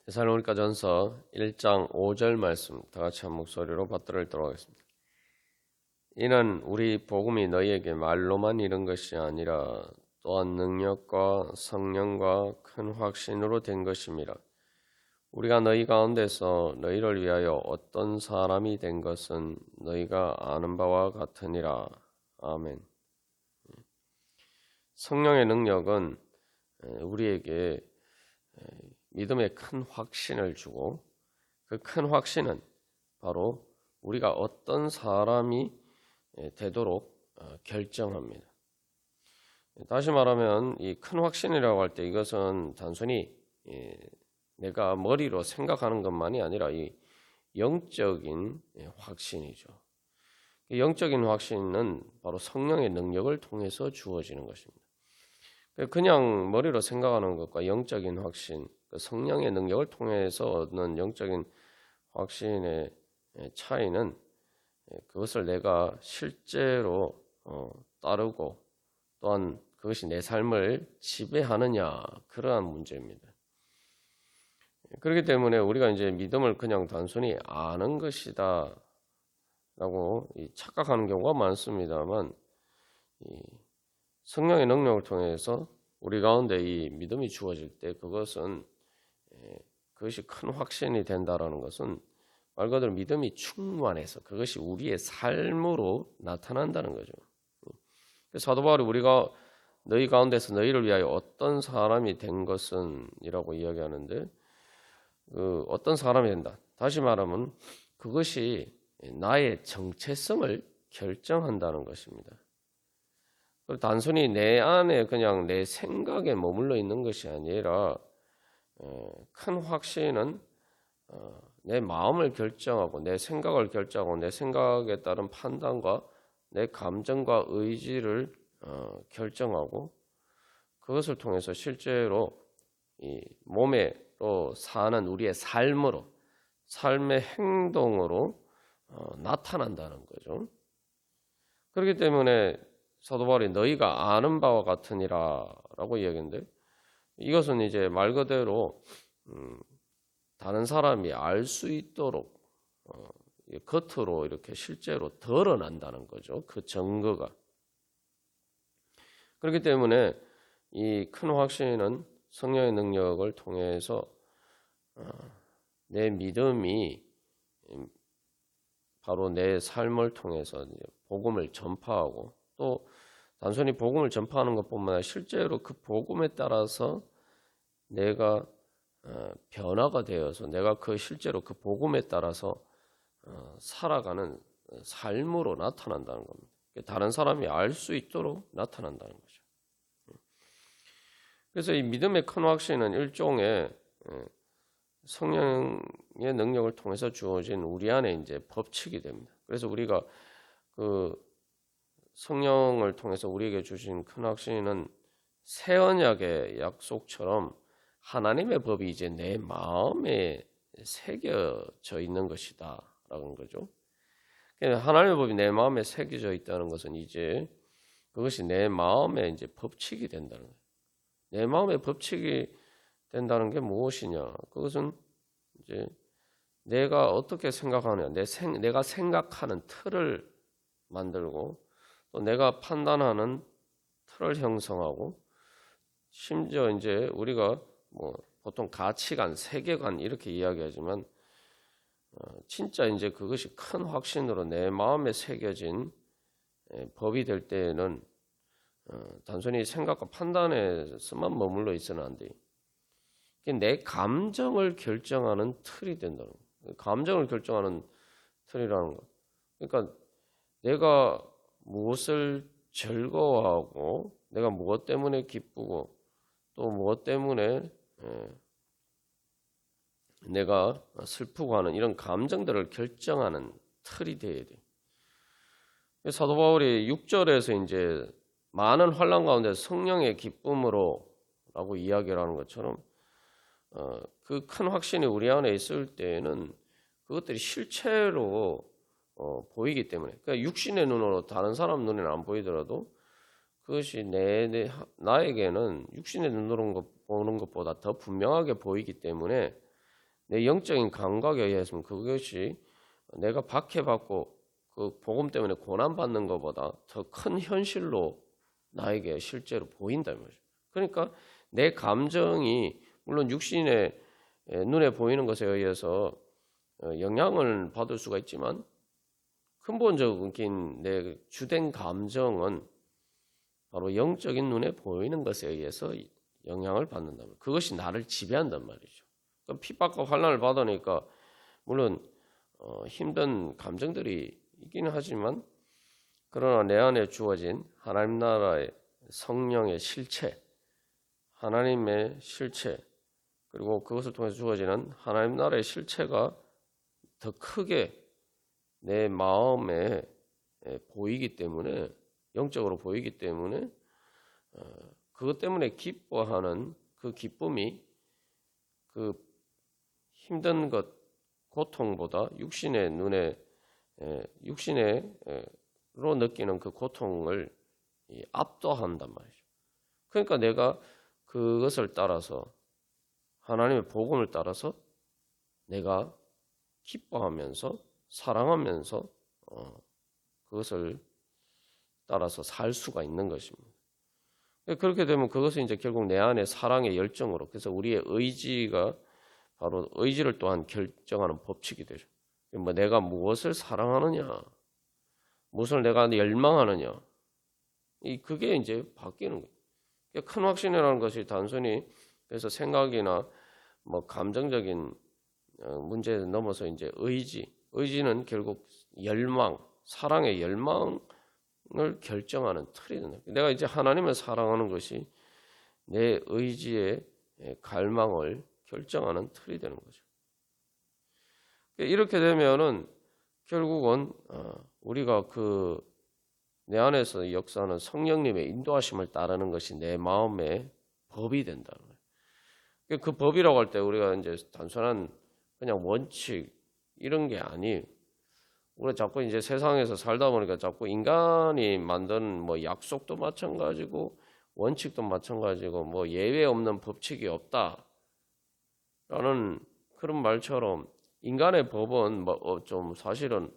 데살로니가전서 1장 5절 말씀 다 같이 한 목소리로 받들어 읽도록 하겠습니다. 이는 우리 복음이 너희에게 말로만 이른 것이 아니라 또한 능력과 성령과 큰 확신으로 된 것임이라. 우리가 너희 가운데서 너희를 위하여 어떤 사람이 된 것은 너희가 아는 바와 같으니라. 아멘. 성령의 능력은 우리에게 믿음의 큰 확신을 주고, 그 큰 확신은 바로 우리가 어떤 사람이 되도록 결정합니다. 다시 말하면 이 큰 확신이라고 할 때 이것은 단순히 내가 머리로 생각하는 것만이 아니라 이 영적인 확신이죠. 영적인 확신은 바로 성령의 능력을 통해서 주어지는 것입니다. 그냥 머리로 생각하는 것과 영적인 확신, 성령의 능력을 통해서 얻는 영적인 확신의 차이는 그것을 내가 실제로 따르고 또한 그것이 내 삶을 지배하느냐, 그러한 문제입니다. 그렇기 때문에 우리가 이제 믿음을 그냥 단순히 아는 것이다 라고 착각하는 경우가 많습니다만, 성령의 능력을 통해서 우리 가운데 이 믿음이 주어질 때 그것이 큰 확신이 된다라는 것은 말 그대로 믿음이 충만해서 그것이 우리의 삶으로 나타난다는 거죠. 사도 바울이 우리가 너희 가운데서 너희를 위하여 어떤 사람이 된 것은 이라고 이야기하는데, 어떤 사람이 된다. 다시 말하면 그것이 나의 정체성을 결정한다는 것입니다. 단순히 내 안에 그냥 내 생각에 머물러 있는 것이 아니라 큰 확신은 내 마음을 결정하고 내 생각을 결정하고 내 생각에 따른 판단과 내 감정과 의지를 결정하고 그것을 통해서 실제로 이 몸에로 사는 우리의 삶으로, 삶의 행동으로 나타난다는 거죠. 그렇기 때문에 사도 바울이 너희가 아는 바와 같으니라 라고 이야기했는데, 이것은 이제 말 그대로 다른 사람이 알 수 있도록 겉으로 이렇게 실제로 드러난다는 거죠. 그 증거가. 그렇기 때문에 이 큰 확신은 성령의 능력을 통해서 내 믿음이 바로 내 삶을 통해서 복음을 전파하고, 또 단순히 복음을 전파하는 것뿐만 아니라 실제로 그 복음에 따라서 내가 변화가 되어서 내가 실제로 그 복음에 따라서 살아가는 삶으로 나타난다는 겁니다. 다른 사람이 알 수 있도록 나타난다는 거죠. 그래서 이 믿음의 큰 확신은 일종의 성령의 능력을 통해서 주어진 우리 안에 이제 법칙이 됩니다. 그래서 우리가 그 성령을 통해서 우리에게 주신 큰 확신은 새 언약의 약속처럼 하나님의 법이 이제 내 마음에 새겨져 있는 것이다 라는 거죠. 하나님의 법이 내 마음에 새겨져 있다는 것은 이제 그것이 내 마음의 이제 법칙이 된다는 거예요. 내 마음의 법칙이 된다는 게 무엇이냐? 그것은 이제 내가 어떻게 생각하느냐, 내가 생각하는 틀을 만들고 또 내가 판단하는 틀을 형성하고, 심지어 이제 우리가 보통 가치관, 세계관 이렇게 이야기하지만 진짜 이제 그것이 큰 확신으로 내 마음에 새겨진 법이 될 때에는 단순히 생각과 판단에서만 머물러 있어는 안 돼. 내 감정을 결정하는 틀이 된다는 거예요. 감정을 결정하는 틀이라는 거. 그러니까 내가 무엇을 즐거워하고 내가 무엇 때문에 기쁘고 또 무엇 때문에 내가 슬프고 하는 이런 감정들을 결정하는 틀이 돼야 돼. 사도 바울이 6절에서 이제 많은 환난 가운데 성령의 기쁨으로 라고 이야기를 하는 것처럼 그 큰 확신이 우리 안에 있을 때에는 그것들이 실체로 보이기 때문에, 그러니까 육신의 눈으로 다른 사람 눈에는 안 보이더라도 그것이 나에게는 육신의 눈으로 보는 것보다 더 분명하게 보이기 때문에 내 영적인 감각에 의해서는 그것이 내가 박해받고 그 복음 때문에 고난받는 것보다 더 큰 현실로 나에게 실제로 보인다는 거죠. 그러니까 내 감정이 물론 육신의 눈에 보이는 것에 의해서 영향을 받을 수가 있지만 근본적인 내 주된 감정은 바로 영적인 눈에 보이는 것에 의해서 영향을 받는다면 그것이 나를 지배한단 말이죠. 그러니까 핍박과 환난을 받으니까 물론 힘든 감정들이 있기는 하지만 그러나 내 안에 주어진 하나님 나라의 성령의 실체, 하나님의 실체 그리고 그것을 통해서 주어지는 하나님 나라의 실체가 더 크게 내 마음에 보이기 때문에 영적으로 보이기 때문에 그것 때문에 기뻐하는 그 기쁨이 그 힘든 것 고통보다 육신의 눈에 육신으로 느끼는 그 고통을 압도한단 말이죠. 그러니까 내가 그것을 따라서 하나님의 복음을 따라서 내가 기뻐하면서 사랑하면서 그것을 따라서 살 수가 있는 것입니다. 그렇게 되면 그것은 이제 결국 내 안에 사랑의 열정으로 그래서 우리의 의지가 바로 의지를 또한 결정하는 법칙이 되죠. 뭐 내가 무엇을 사랑하느냐, 무엇을 내가 열망하느냐, 그게 이제 바뀌는 거예요. 큰 확신이라는 것이 단순히 그래서 생각이나 뭐 감정적인 문제에 넘어서 이제 의지는 결국 열망, 사랑의 열망을 결정하는 틀이 된다. 내가 이제 하나님을 사랑하는 것이 내 의지의 갈망을 결정하는 틀이 되는 거죠. 이렇게 되면은 결국은 우리가 그 내 안에서 역사하는 성령님의 인도하심을 따르는 것이 내 마음의 법이 된다는 거예요. 그 법이라고 할 때 우리가 이제 단순한 그냥 원칙 이런 게 아니에요. 우리가 자꾸 이제 세상에서 살다 보니까 자꾸 인간이 만든 뭐 약속도 마찬가지고 원칙도 마찬가지고 뭐 예외 없는 법칙이 없다라는 그런 말처럼 인간의 법은 뭐 좀 사실은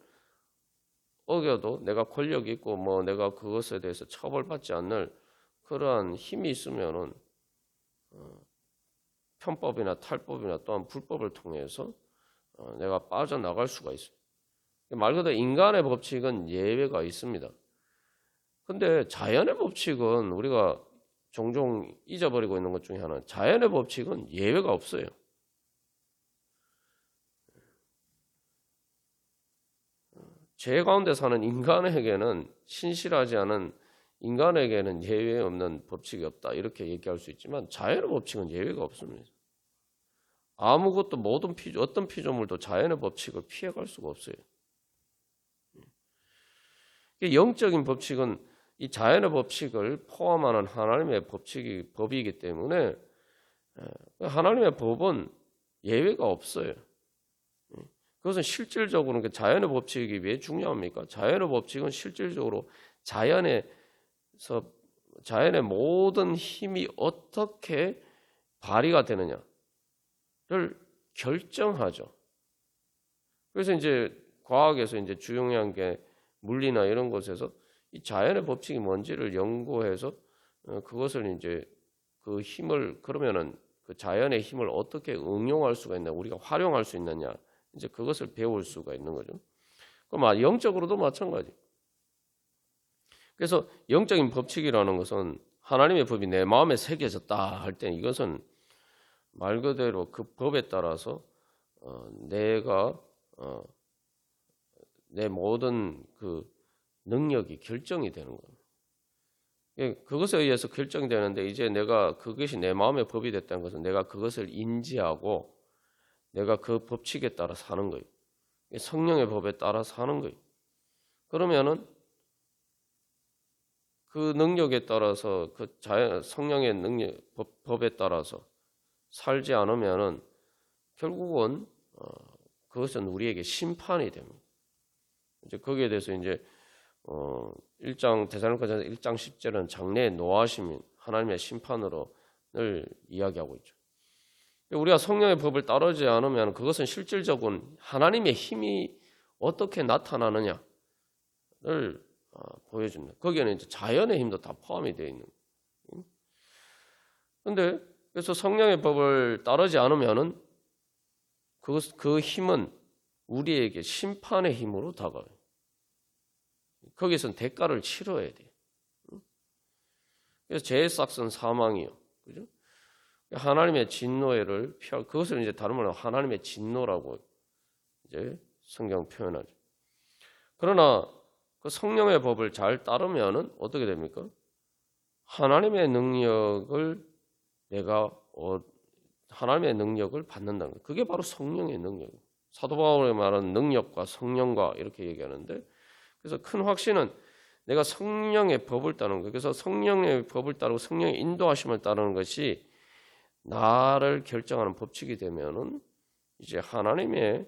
어겨도 내가 권력이 있고 뭐 내가 그것에 대해서 처벌받지 않을 그러한 힘이 있으면은 편법이나 탈법이나 또한 불법을 통해서 내가 빠져나갈 수가 있어요. 말 그대로 인간의 법칙은 예외가 있습니다. 근데 자연의 법칙은 우리가 종종 잊어버리고 있는 것 중에 하나는 자연의 법칙은 예외가 없어요. 죄 가운데 사는 인간에게는 신실하지 않은 인간에게는 예외 없는 법칙이 없다 이렇게 얘기할 수 있지만 자연의 법칙은 예외가 없습니다. 아무것도 모든 어떤 피조물도 자연의 법칙을 피해갈 수가 없어요. 영적인 법칙은 이 자연의 법칙을 포함하는 하나님의 법이기 때문에 하나님의 법은 예외가 없어요. 그것은 실질적으로 자연의 법칙이 왜 중요합니까? 자연의 법칙은 실질적으로 자연의 모든 힘이 어떻게 발휘가 되느냐를 결정하죠. 그래서 이제 과학에서 이제 중요한 게 물리나 이런 곳에서 이 자연의 법칙이 뭔지를 연구해서 그것을 이제 그 힘을 그러면은 그 자연의 힘을 어떻게 응용할 수가 있냐, 우리가 활용할 수 있느냐, 이제 그것을 배울 수가 있는 거죠. 그럼 영적으로도 마찬가지. 그래서 영적인 법칙이라는 것은 하나님의 법이 내 마음에 새겨졌다 할 때 이것은 말 그대로 그 법에 따라서 내가 내 모든 그 능력이 결정이 되는 거예요. 그것에 의해서 결정이 되는데 이제 내가 그것이 내 마음의 법이 됐다는 것은 내가 그것을 인지하고 내가 그 법칙에 따라 사는 거예요. 성령의 법에 따라 사는 거예요. 그러면은 그 능력에 따라서 그 성령의 능력 법에 따라서 살지 않으면은 결국은 그것은 우리에게 심판이 됩니다. 이제 거기에 대해서 이제 1장 데살로니가전서 1장 10절은 장래의 노하심인 하나님의 심판으로 늘 이야기하고 있죠. 우리가 성령의 법을 따르지 않으면 그것은 실질적으로 하나님의 힘이 어떻게 나타나느냐를 보여줍니다. 거기에는 이제 자연의 힘도 다 포함이 되어 있는 거예요. 그런데 그래서 성령의 법을 따르지 않으면은 그 힘은 우리에게 심판의 힘으로 다가와요. 거기서는 대가를 치러야 돼요. 그래서 죄의 싹은 사망이요. 그죠? 하나님의 진노를 피할, 그것을 이제 다른 말로 하나님의 진노라고 이제 성경 표현하죠. 그러나 그 성령의 법을 잘 따르면은 어떻게 됩니까? 하나님의 능력을 하나님의 능력을 받는다는 거예요. 그게 바로 성령의 능력이에요. 사도 바울이 말하는 능력과 성령과 이렇게 얘기하는데, 그래서 큰 확신은 내가 성령의 법을 따르는 거예요. 그래서 성령의 법을 따르고 성령의 인도하심을 따르는 것이 나를 결정하는 법칙이 되면은 이제 하나님의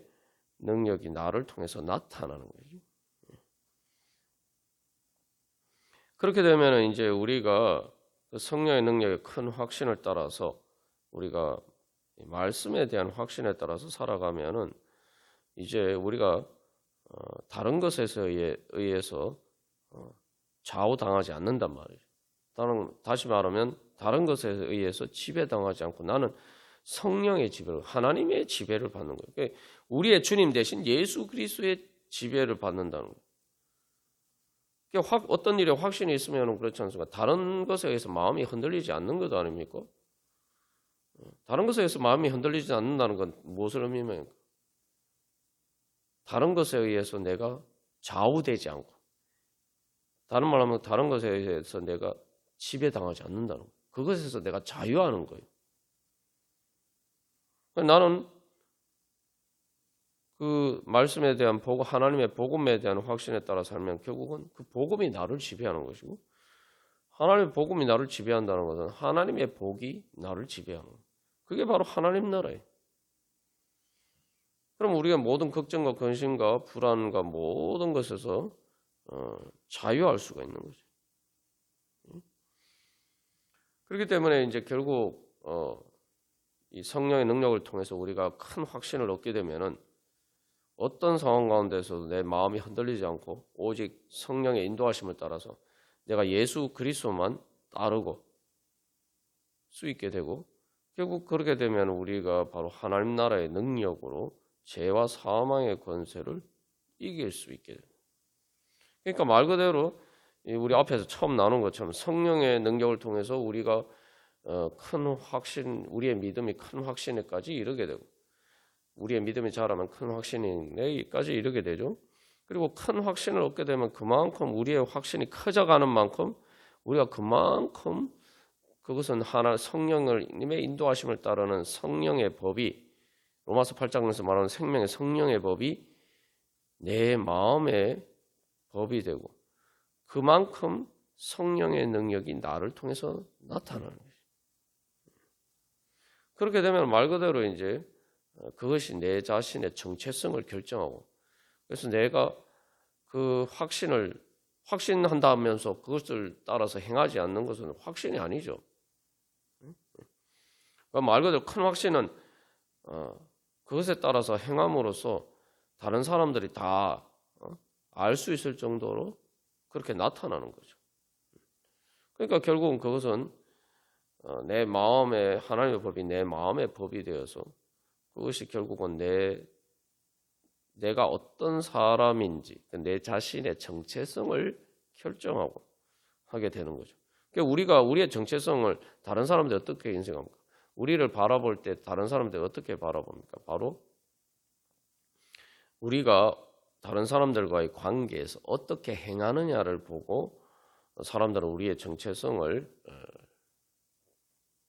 능력이 나를 통해서 나타나는 거죠. 그렇게 되면은 이제 우리가 성령의 능력의 큰 확신을 따라서 우리가 말씀에 대한 확신에 따라서 살아가면은 이제 우리가 다른 것에 의해서 좌우당하지 않는단 말이에요. 다시 말하면 다른 것에 의해서 지배당하지 않고 나는 성령의 지배를, 하나님의 지배를 받는 거예요. 그러니까 우리의 주님 대신 예수 그리스도의 지배를 받는다는 거예요. 그러니까 어떤 일에 확신이 있으면 그렇지 않습니까? 다른 것에 의해서 마음이 흔들리지 않는 것 아닙니까? 다른 것에 의해서 마음이 흔들리지 않는다는 건 무엇을 의미합니까? 다른 것에 의해서 내가 좌우되지 않고, 다른 말로 하면 다른 것에 의해서 내가 지배당하지 않는다는 거예요. 그것에서 내가 자유하는 거예요. 나는 그 말씀에 대한 하나님의 복음에 대한 확신에 따라 살면 결국은 그 복음이 나를 지배하는 것이고, 하나님의 복음이 나를 지배한다는 것은 하나님의 복이 나를 지배하는 거예요. 그게 바로 하나님 나라예요. 그럼 우리가 모든 걱정과 근심과 불안과 모든 것에서 자유할 수가 있는 거죠. 그렇기 때문에 이제 결국 이 성령의 능력을 통해서 우리가 큰 확신을 얻게 되면은 어떤 상황 가운데서도 내 마음이 흔들리지 않고 오직 성령의 인도하심을 따라서 내가 예수 그리스도만 따르고 수 있게 되고, 결국 그렇게 되면 우리가 바로 하나님 나라의 능력으로 죄와 사망의 권세를 이길 수 있게 됩니다. 그러니까 말 그대로 우리 앞에서 처음 나눈 것처럼 성령의 능력을 통해서 우리가 큰 확신, 우리의 믿음이 큰 확신에까지 이르게 되고, 우리의 믿음이 자라면 큰 확신에까지 이르게 되죠. 그리고 큰 확신을 얻게 되면 그만큼 우리의 확신이 커져가는 만큼 우리가 그만큼 그것은 하나 성령님의 인도하심을 따르는 성령의 법이, 로마서 8장에서 말하는 생명의 성령의 법이 내 마음의 법이 되고, 그만큼 성령의 능력이 나를 통해서 나타나는 거죠. 그렇게 되면 말 그대로 이제 그것이 내 자신의 정체성을 결정하고, 그래서 내가 그 확신한다 하면서 그것을 따라서 행하지 않는 것은 확신이 아니죠. 그러니까 말 그대로 큰 확신은 그것에 따라서 행함으로써 다른 사람들이 다 알 수 있을 정도로 그렇게 나타나는 거죠. 그러니까 결국은 그것은 내 마음의 하나님의 법이 내 마음의 법이 되어서 그것이 결국은 내가 어떤 사람인지 내 자신의 정체성을 결정하고 하게 되는 거죠. 그러니까 우리가 우리의 정체성을 다른 사람들이 어떻게 인식합니까? 우리를 바라볼 때 다른 사람들이 어떻게 바라봅니까? 바로 우리가 다른 사람들과의 관계에서 어떻게 행하느냐를 보고 사람들은 우리의 정체성을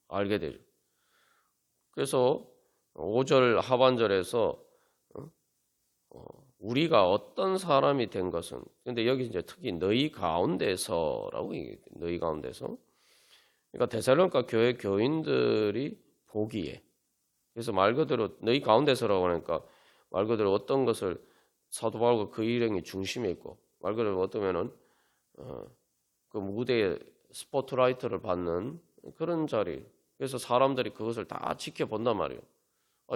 알게 되죠. 그래서 5절 하반절에서 우리가 어떤 사람이 된 것은, 근데 여기 이제 특히 너희 가운데서라고 얘기해요. 너희 가운데서. 그러니까 데살로니가 교회 교인들이 보기에, 그래서 말 그대로 너희 가운데서라고 하니까 말 그대로 어떤 것을 사도 바울과 그 일행이 중심에 있고, 말 그대로 어떠면은 그 무대에 스포트라이트를 받는 그런 자리, 그래서 사람들이 그것을 다 지켜본단 말이에요.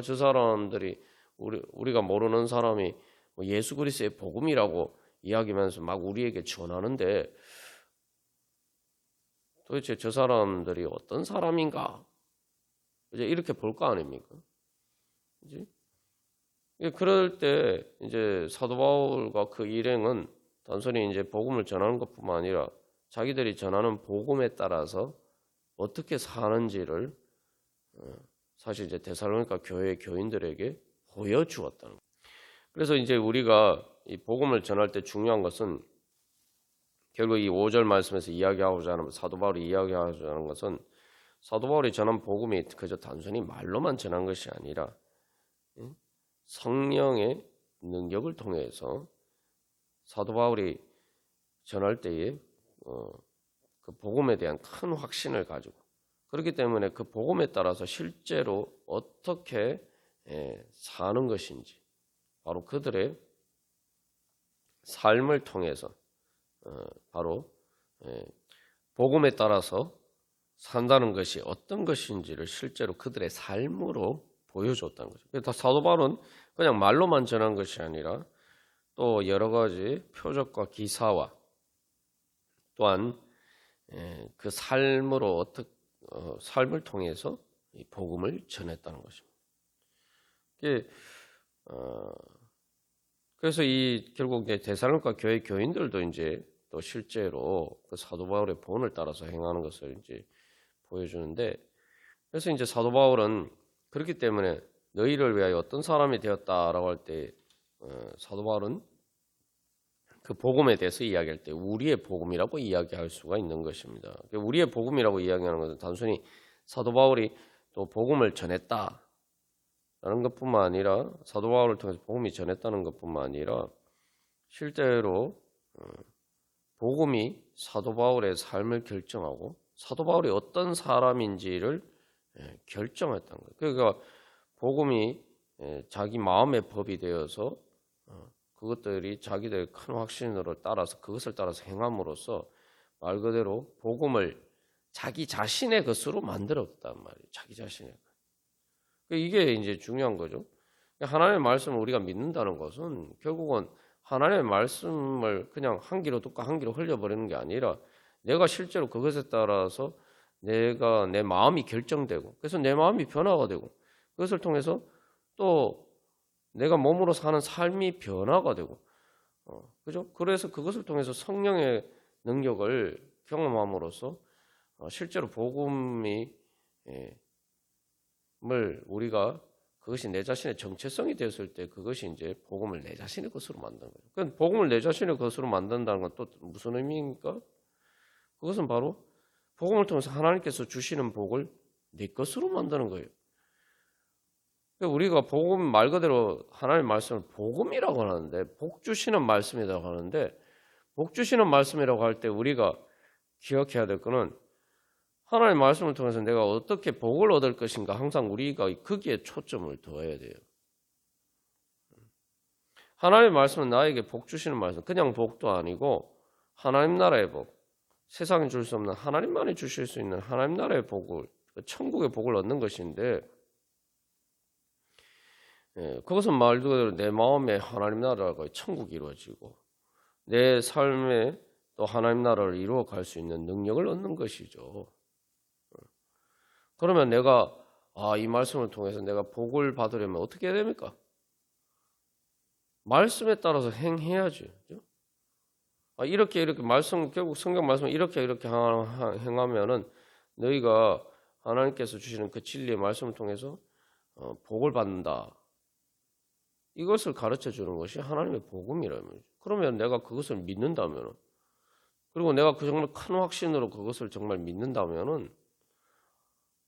저 사람들이 우리가 모르는 사람이 뭐 예수 그리스도의 복음이라고 이야기하면서 막 우리에게 전하는데 도대체 저 사람들이 어떤 사람인가? 이제 이렇게 볼 거 아닙니까? 그지? 그럴 때 이제 사도 바울과 그 일행은 단순히 이제 복음을 전하는 것뿐만 아니라 자기들이 전하는 복음에 따라서 어떻게 사는지를 사실 이제 데살로니가 교회 교인들에게 보여주었다는 거예요. 그래서 이제 우리가 이 복음을 전할 때 중요한 것은 결국 이 5절 말씀에서 이야기하고자 하는 사도 바울이 이야기하고자 하는 것은 사도 바울이 전한 복음이 그저 단순히 말로만 전한 것이 아니라 성령의 능력을 통해서 사도 바울이 전할 때에 그 복음에 대한 큰 확신을 가지고 그렇기 때문에 그 복음에 따라서 실제로 어떻게 사는 것인지 바로 그들의 삶을 통해서 바로 복음에 따라서 산다는 것이 어떤 것인지를 실제로 그들의 삶으로 보여줬다는 거죠. 그래서 사도 바울은 그냥 말로만 전한 것이 아니라 또 여러 가지 표적과 기사와 또한 그 삶으로 삶을 통해서 이 복음을 전했다는 것입니다. 그래서 이 결국 이제 데살로니가 교회 교인들도 이제 또 실제로 그 사도 바울의 본을 따라서 행하는 것을 이제 보여주는데, 그래서 이제 사도 바울은 그렇기 때문에 너희를 위하여 어떤 사람이 되었다라고 할 때 사도 바울은 그 복음에 대해서 이야기할 때 우리의 복음이라고 이야기할 수가 있는 것입니다. 우리의 복음이라고 이야기하는 것은 단순히 사도 바울이 또 복음을 전했다라는 것뿐만 아니라 사도 바울을 통해서 복음이 전했다는 것뿐만 아니라 실제로 복음이 사도 바울의 삶을 결정하고 사도 바울이 어떤 사람인지를 결정했다는 거예요. 그러니까 복음이 자기 마음의 법이 되어서 그것들이 자기들의 큰 확신으로 따라서 그것을 따라서 행함으로써 말 그대로 복음을 자기 자신의 것으로 만들었단 말이에요. 자기 자신의 것. 이게 이제 중요한 거죠. 하나님의 말씀을 우리가 믿는다는 것은 결국은 하나님의 말씀을 그냥 한 귀로 듣고 한 귀로 흘려버리는 게 아니라 내가 실제로 그것에 따라서 내 마음이 결정되고 그래서 내 마음이 변화가 되고 그것을 통해서 또 내가 몸으로 사는 삶이 변화가 되고 그죠? 그래서 그것을 통해서 성령의 능력을 경험함으로써 실제로 복음이 우리가 그것이 내 자신의 정체성이 되었을 때 그것이 이제 복음을 내 자신의 것으로 만드는 거예요. 그러니까 복음을 내 자신의 것으로 만든다는 건 또 무슨 의미입니까? 그것은 바로 복음을 통해서 하나님께서 주시는 복을 내 것으로 만드는 거예요. 그러니까 우리가 복음 말 그대로 하나님의 말씀을 복음이라고 하는데 복 주시는 말씀이라고 하는데 복 주시는 말씀이라고 할 때 우리가 기억해야 될 것은 하나님의 말씀을 통해서 내가 어떻게 복을 얻을 것인가 항상 우리가 거기에 초점을 둬야 돼요. 하나님의 말씀은 나에게 복 주시는 말씀, 그냥 복도 아니고 하나님 나라의 복, 세상에 줄 수 없는 하나님만이 주실 수 있는 하나님 나라의 복을, 천국의 복을 얻는 것인데 그것은 말 그대로 내 마음에 하나님 나라가 천국이 이루어지고 내 삶에 또 하나님 나라를 이루어갈 수 있는 능력을 얻는 것이죠. 그러면 내가 이 말씀을 통해서 내가 복을 받으려면 어떻게 해야 됩니까? 말씀에 따라서 행해야죠. 그렇죠? 이렇게 말씀 결국 성경 말씀 이렇게 행하면은 너희가 하나님께서 주시는 그 진리의 말씀을 통해서 복을 받는다. 이것을 가르쳐 주는 것이 하나님의 복음이라면 그러면 내가 그것을 믿는다면은 그리고 내가 그 정말 큰 확신으로 그것을 정말 믿는다면은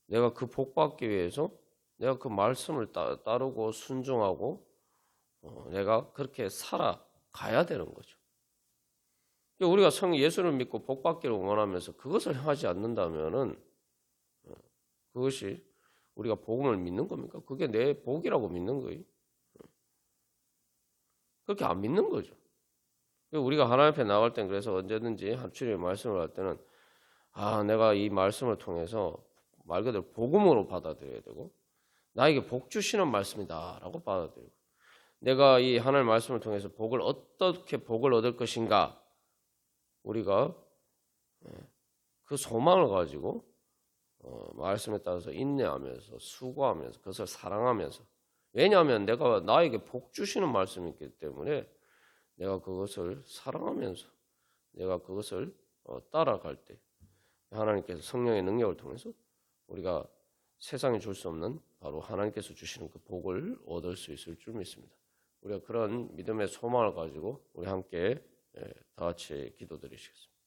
내가 그 복 받기 위해서 내가 그 말씀을 따르고 순종하고 내가 그렇게 살아가야 되는 거죠. 우리가 예수를 믿고 복 받기를 원하면서 그것을 하지 않는다면은 그것이 우리가 복음을 믿는 겁니까? 그게 내 복이라고 믿는 거예요. 그렇게 안 믿는 거죠. 우리가 하나님 앞에 나갈 땐 그래서 언제든지 주님의 말씀을 할 때는 내가 이 말씀을 통해서 말 그대로 복음으로 받아들여야 되고 나에게 복 주시는 말씀이다라고 받아들이고 내가 이 하나님의 말씀을 통해서 어떻게 복을 얻을 것인가 우리가 그 소망을 가지고 말씀에 따라서 인내하면서 수고하면서 그것을 사랑하면서 왜냐하면 내가 나에게 복 주시는 말씀이 있기 때문에 내가 그것을 사랑하면서 내가 그것을 따라갈 때 하나님께서 성령의 능력을 통해서 우리가 세상에 줄 수 없는 바로 하나님께서 주시는 그 복을 얻을 수 있을 줄 믿습니다. 우리가 그런 믿음의 소망을 가지고 우리 함께 다 같이 기도드리시겠습니다.